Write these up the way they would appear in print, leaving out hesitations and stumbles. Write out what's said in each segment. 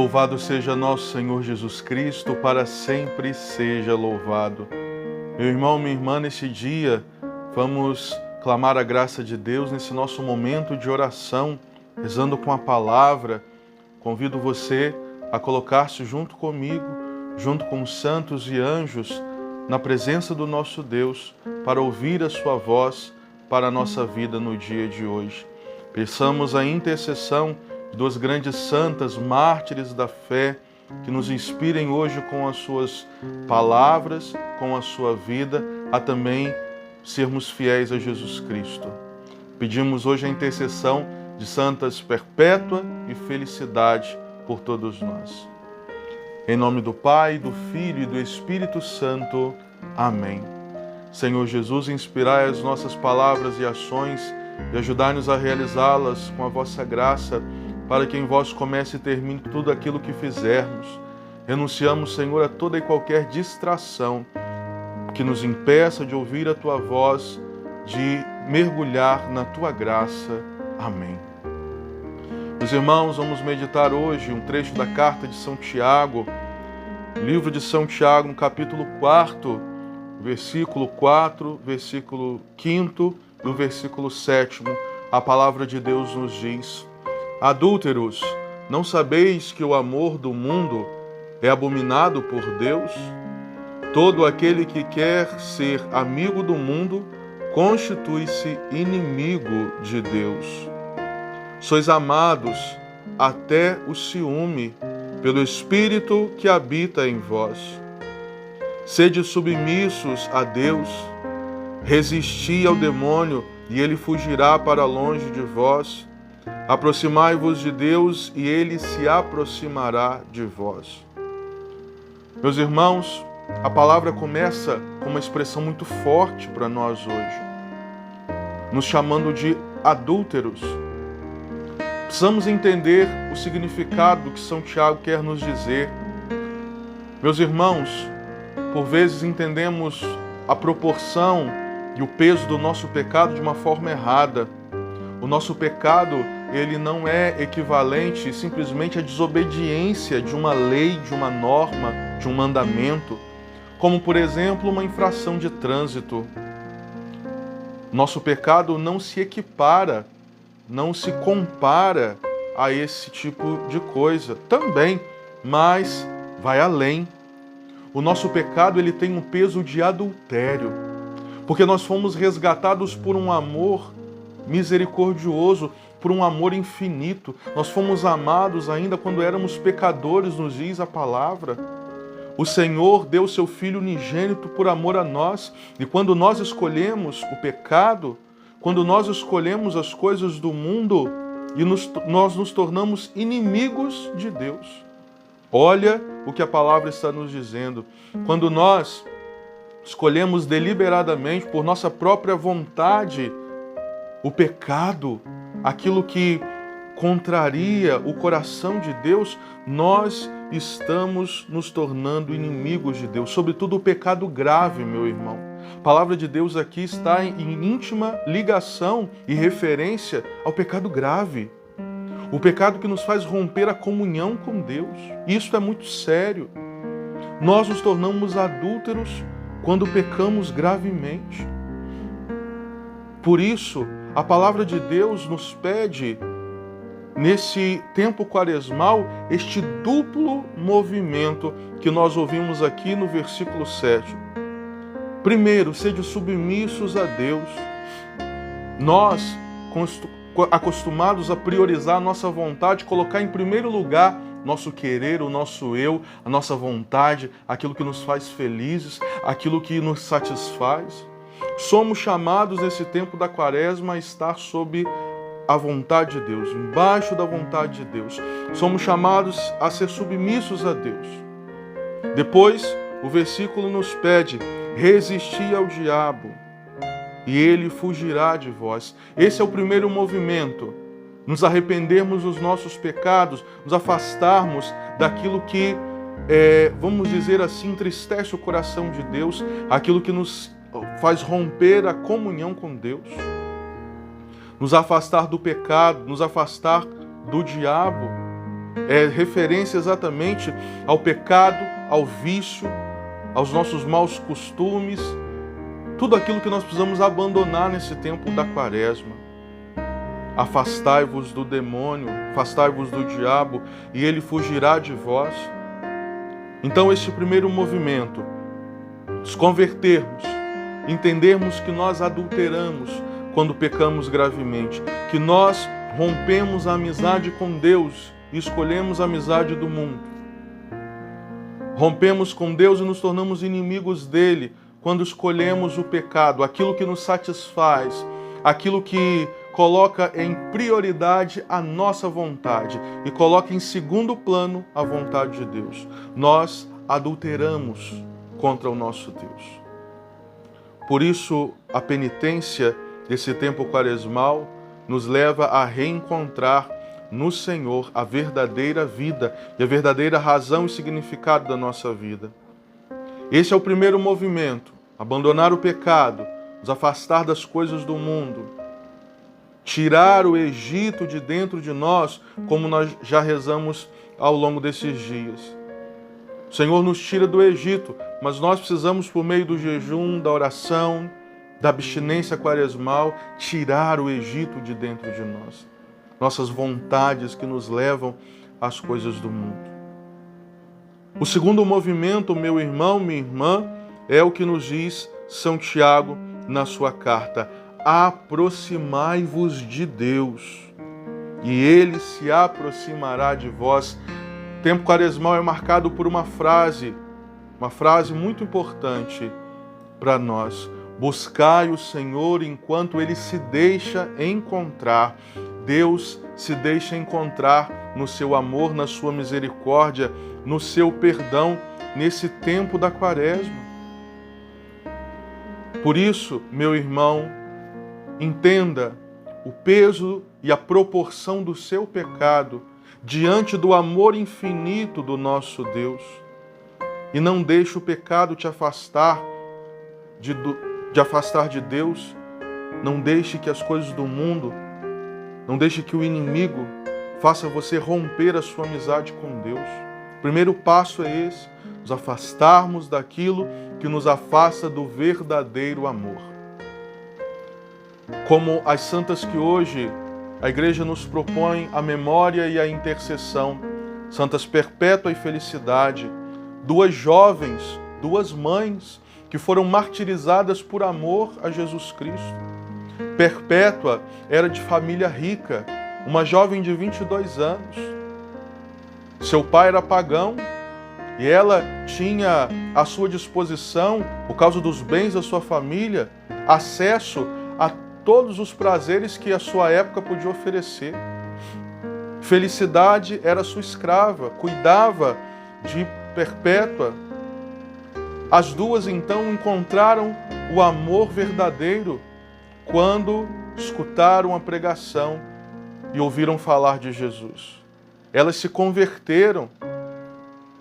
Louvado seja nosso Senhor Jesus Cristo, para sempre seja louvado. Meu irmão, minha irmã, nesse dia, vamos clamar a graça de Deus nesse nosso momento de oração, rezando com a palavra. Convido você a colocar-se junto comigo, junto com os santos e anjos, na presença do nosso Deus, para ouvir a sua voz para a nossa vida no dia de hoje. Peçamos a intercessão de duas grandes santas, mártires da fé, que nos inspirem hoje com as suas palavras, com a sua vida, a também sermos fiéis a Jesus Cristo. Pedimos hoje a intercessão de Santas Perpétua e Felicidade por todos nós. Em nome do Pai, do Filho e do Espírito Santo. Amém. Senhor Jesus, inspirai as nossas palavras e ações e ajudai-nos a realizá-las com a vossa graça, para que em vós comece e termine tudo aquilo que fizermos. Renunciamos, Senhor, a toda e qualquer distração que nos impeça de ouvir a Tua voz, de mergulhar na Tua graça. Amém. Meus irmãos, vamos meditar hoje um trecho da carta de São Tiago, livro de São Tiago, no capítulo 4, versículo 4, versículo 5 e o versículo 7. A palavra de Deus nos diz: Adúlteros, não sabeis que o amor do mundo é abominado por Deus? Todo aquele que quer ser amigo do mundo constitui-se inimigo de Deus. Sois amados até o ciúme pelo Espírito que habita em vós. Sede submissos a Deus, resisti ao demônio e ele fugirá para longe de vós. Aproximai-vos de Deus e ele se aproximará de vós. Meus irmãos, a palavra começa com uma expressão muito forte para nós hoje, nos chamando de adúlteros. Precisamos entender o significado que São Tiago quer nos dizer. Meus irmãos, por vezes entendemos a proporção e o peso do nosso pecado de uma forma errada. O nosso pecado, ele não é equivalente simplesmente à desobediência de uma lei, de uma norma, de um mandamento, como, por exemplo, uma infração de trânsito. Nosso pecado não se equipara, não se compara a esse tipo de coisa. Também, mas vai além. O nosso pecado, ele tem um peso de adultério, porque nós fomos resgatados por um amor misericordioso, por um amor infinito. Nós fomos amados ainda quando éramos pecadores, nos diz a palavra. O Senhor deu seu Filho unigênito por amor a nós, e quando nós escolhemos o pecado, quando nós escolhemos as coisas do mundo, nós nos tornamos inimigos de Deus. Olha o que a palavra está nos dizendo. Quando nós escolhemos deliberadamente, por nossa própria vontade, o pecado, aquilo que contraria o coração de Deus, nós estamos nos tornando inimigos de Deus, sobretudo o pecado grave, meu irmão. A palavra de Deus aqui está em íntima ligação e referência ao pecado grave. O pecado que nos faz romper a comunhão com Deus. Isso é muito sério. Nós nos tornamos adúlteros quando pecamos gravemente. Por isso, a palavra de Deus nos pede, nesse tempo quaresmal, este duplo movimento que nós ouvimos aqui no versículo 7. Primeiro, sede submissos a Deus. Nós, acostumados a priorizar a nossa vontade, colocar em primeiro lugar nosso querer, o nosso eu, a nossa vontade, aquilo que nos faz felizes, aquilo que nos satisfaz. Somos chamados nesse tempo da quaresma a estar sob a vontade de Deus, embaixo da vontade de Deus. Somos chamados a ser submissos a Deus. Depois, o versículo nos pede: resisti ao diabo e ele fugirá de vós. Esse é o primeiro movimento. Nos arrependermos dos nossos pecados, nos afastarmos daquilo que, vamos dizer assim, entristece o coração de Deus, aquilo que nos faz romper a comunhão com Deus. Nos afastar do pecado, nos afastar do diabo. é referência exatamente ao pecado, ao vício, aos nossos maus costumes, tudo aquilo que nós precisamos abandonar nesse tempo da Quaresma. Afastai-vos do demônio, afastai-vos do diabo, e ele fugirá de vós. Então, este primeiro movimento, nos convertermos, entendermos que nós adulteramos quando pecamos gravemente, que nós rompemos a amizade com Deus e escolhemos a amizade do mundo. Rompemos com Deus e nos tornamos inimigos dele quando escolhemos o pecado, aquilo que nos satisfaz, aquilo que coloca em prioridade a nossa vontade e coloca em segundo plano a vontade de Deus. Nós adulteramos contra o nosso Deus. Por isso, a penitência desse tempo quaresmal nos leva a reencontrar no Senhor a verdadeira vida e a verdadeira razão e significado da nossa vida. Esse é o primeiro movimento: abandonar o pecado, nos afastar das coisas do mundo, tirar o Egito de dentro de nós, como nós já rezamos ao longo desses dias. O Senhor nos tira do Egito, mas nós precisamos, por meio do jejum, da oração, da abstinência quaresmal, tirar o Egito de dentro de nós. Nossas vontades que nos levam às coisas do mundo. O segundo movimento, meu irmão, minha irmã, é o que nos diz São Tiago na sua carta: aproximai-vos de Deus, e Ele se aproximará de vós. O tempo quaresmal é marcado por uma frase muito importante para nós: buscai o Senhor enquanto Ele se deixa encontrar. Deus se deixa encontrar no seu amor, na sua misericórdia, no seu perdão, nesse tempo da Quaresma. Por isso, meu irmão, entenda o peso e a proporção do seu pecado diante do amor infinito do nosso Deus. E não deixe o pecado te afastar de Deus. Não deixe que as coisas do mundo, não deixe que o inimigo faça você romper a sua amizade com Deus. O primeiro passo é esse: nos afastarmos daquilo que nos afasta do verdadeiro amor. Como as santas que hoje a Igreja nos propõe a memória e a intercessão, Santas Perpétua e Felicidade, duas jovens, duas mães que foram martirizadas por amor a Jesus Cristo. Perpétua era de família rica, uma jovem de 22 anos. Seu pai era pagão e ela tinha à sua disposição, por causa dos bens da sua família, acesso a todos os prazeres que a sua época podia oferecer. Felicidade era sua escrava, cuidava de Perpétua. As duas então encontraram o amor verdadeiro quando escutaram a pregação e ouviram falar de Jesus. Elas se converteram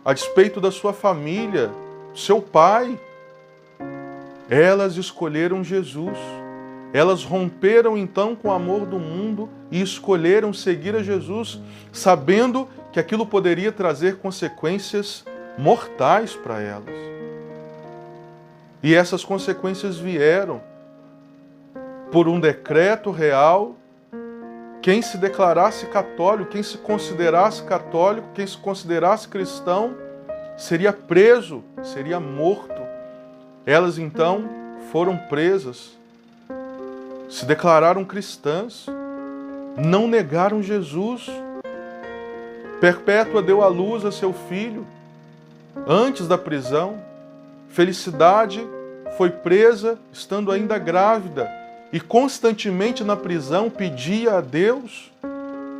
a despeito da sua família, seu pai. Elas escolheram Jesus. Elas romperam então com o amor do mundo e escolheram seguir a Jesus, sabendo que aquilo poderia trazer consequências mortais para elas. E essas consequências vieram por um decreto real. Quem se declarasse católico, quem se considerasse católico, quem se considerasse cristão, seria preso, seria morto. Elas então foram presas, se declararam cristãs, não negaram Jesus. Perpétua deu à luz a seu filho antes da prisão. Felicidade foi presa estando ainda grávida e constantemente na prisão pedia a Deus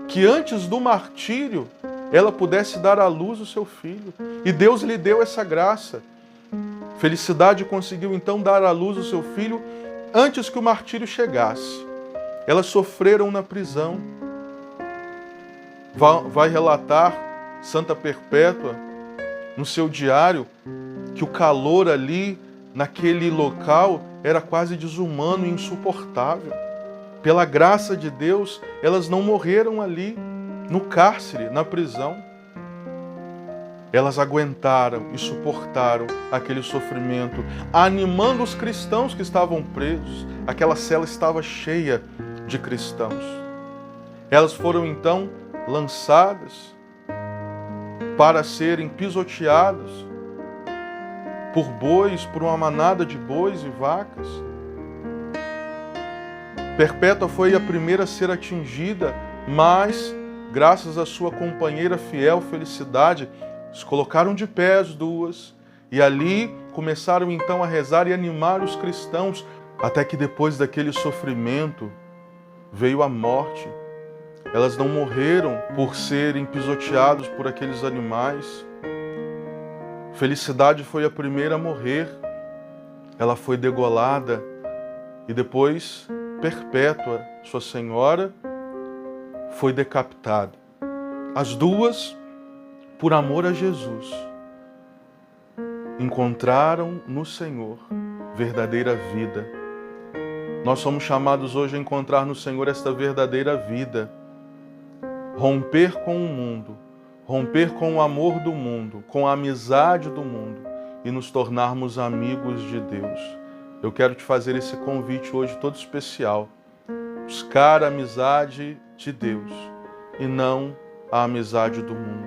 que antes do martírio ela pudesse dar à luz o seu filho. E Deus lhe deu essa graça. Felicidade conseguiu então dar à luz o seu filho antes que o martírio chegasse. Elas sofreram na prisão. Vai relatar Santa Perpétua no seu diário que o calor ali, naquele local, era quase desumano e insuportável. Pela graça de Deus, elas não morreram ali, no cárcere, na prisão. Elas aguentaram e suportaram aquele sofrimento, animando os cristãos que estavam presos. Aquela cela estava cheia de cristãos. Elas foram então lançadas para serem pisoteadas por bois, por uma manada de bois e vacas. Perpétua foi a primeira a ser atingida, mas, graças à sua companheira fiel, Felicidade, se colocaram de pé as duas e ali começaram então a rezar e animar os cristãos, até que depois daquele sofrimento veio a morte. Elas não morreram por serem pisoteados por aqueles animais. Felicidade foi a primeira a morrer. Ela foi degolada e depois Perpétua, sua senhora, foi decapitada. As duas, por amor a Jesus, encontraram no Senhor verdadeira vida. Nós somos chamados hoje a encontrar no Senhor esta verdadeira vida. Romper com o mundo, romper com o amor do mundo, com a amizade do mundo e nos tornarmos amigos de Deus. Eu quero te fazer esse convite hoje todo especial. Buscar a amizade de Deus e não a amizade do mundo.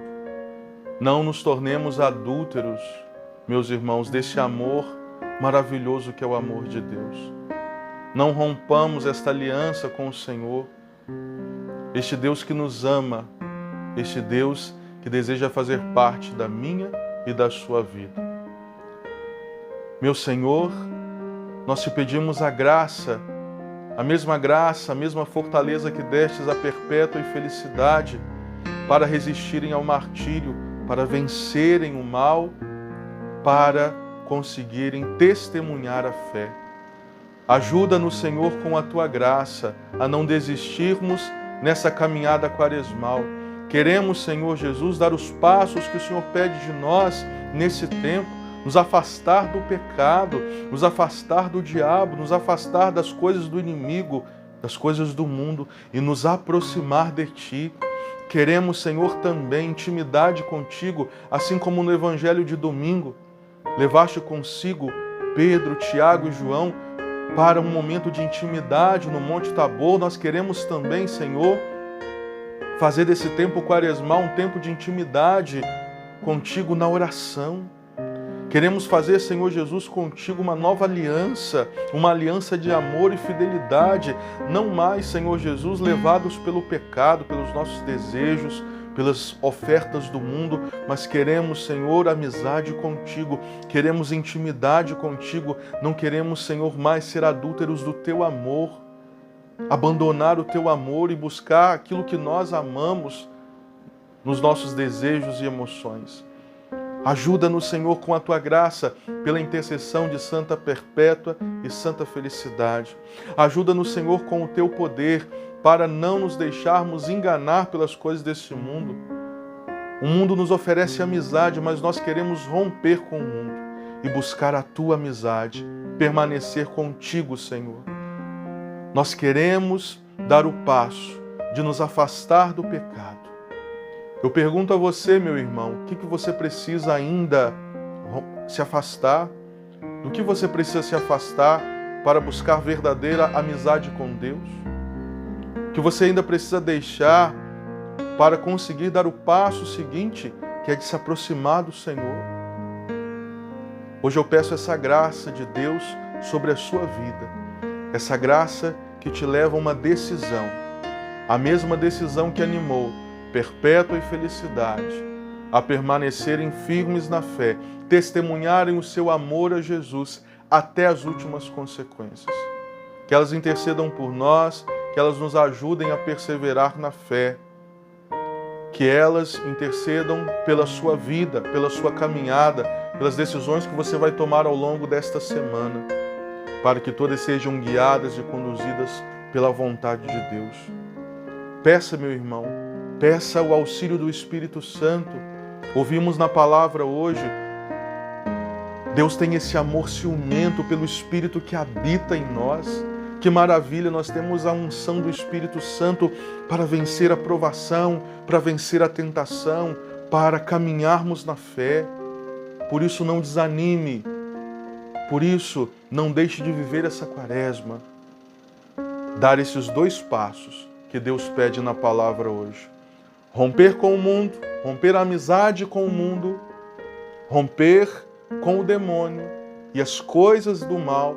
Não nos tornemos adúlteros, meus irmãos, desse amor maravilhoso que é o amor de Deus. Não rompamos esta aliança com o Senhor, este Deus que nos ama, este Deus que deseja fazer parte da minha e da sua vida. Meu Senhor, nós te pedimos a graça, a mesma fortaleza que destes a Perpétua e Felicidade para resistirem ao martírio, para vencerem o mal, para conseguirem testemunhar a fé. Ajuda-nos, Senhor, com a Tua graça, a não desistirmos nessa caminhada quaresmal. Queremos, Senhor Jesus, dar os passos que o Senhor pede de nós nesse tempo, nos afastar do pecado, nos afastar do diabo, nos afastar das coisas do inimigo, das coisas do mundo e nos aproximar de Ti. Queremos, Senhor, também intimidade contigo, assim como no Evangelho de domingo. Levaste consigo Pedro, Tiago e João para um momento de intimidade no Monte Tabor. Nós queremos também, Senhor, fazer desse tempo quaresmal um tempo de intimidade contigo na oração. Queremos fazer, Senhor Jesus, contigo uma nova aliança, uma aliança de amor e fidelidade, não mais, Senhor Jesus, levados pelo pecado, pelos nossos desejos, pelas ofertas do mundo, mas queremos, Senhor, amizade contigo, queremos intimidade contigo, não queremos, Senhor, mais ser adúlteros do teu amor, abandonar o teu amor e buscar aquilo que nós amamos nos nossos desejos e emoções. Ajuda-nos, Senhor, com a Tua graça, pela intercessão de Santa Perpétua e Santa Felicidade. Ajuda-nos, Senhor, com o Teu poder, para não nos deixarmos enganar pelas coisas deste mundo. O mundo nos oferece amizade, mas nós queremos romper com o mundo e buscar a Tua amizade, permanecer contigo, Senhor. Nós queremos dar o passo de nos afastar do pecado. Eu pergunto a você, meu irmão, o que você precisa ainda se afastar? Do que você precisa se afastar para buscar verdadeira amizade com Deus? O que você ainda precisa deixar para conseguir dar o passo seguinte, que é de se aproximar do Senhor? Hoje eu peço essa graça de Deus sobre a sua vida, essa graça que te leva a uma decisão, a mesma decisão que animou Perpétua e Felicidade a permanecerem firmes na fé, testemunharem o seu amor a Jesus até as últimas consequências. Que elas intercedam por nós, que elas nos ajudem a perseverar na fé, que elas intercedam pela sua vida, pela sua caminhada, pelas decisões que você vai tomar ao longo desta semana, para que todas sejam guiadas e conduzidas pela vontade de Deus. Peça, meu irmão, peça o auxílio do Espírito Santo. Ouvimos na palavra hoje, Deus tem esse amor ciumento pelo Espírito que habita em nós. Que maravilha, nós temos a unção do Espírito Santo para vencer a provação, para vencer a tentação, para caminharmos na fé. Por isso não desanime, por isso não deixe de viver essa quaresma. Dar esses 2 passos que Deus pede na palavra hoje. Romper com o mundo, romper a amizade com o mundo, romper com o demônio e as coisas do mal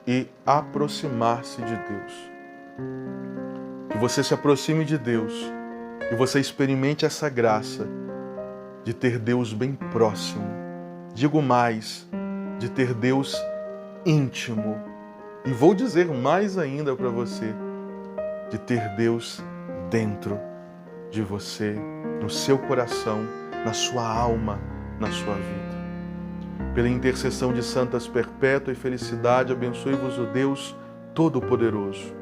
e aproximar-se de Deus. Que você se aproxime de Deus e você experimente essa graça de ter Deus bem próximo. Digo mais, de ter Deus íntimo. E vou dizer mais ainda para você, de ter Deus dentro de você, no seu coração, na sua alma, na sua vida. Pela intercessão de santas perpétua e felicidade, abençoe-vos o Deus Todo-Poderoso,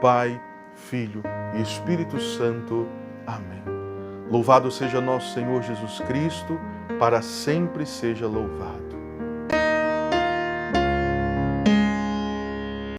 Pai, Filho e Espírito Santo. Amém. Louvado seja nosso Senhor Jesus Cristo, para sempre seja louvado.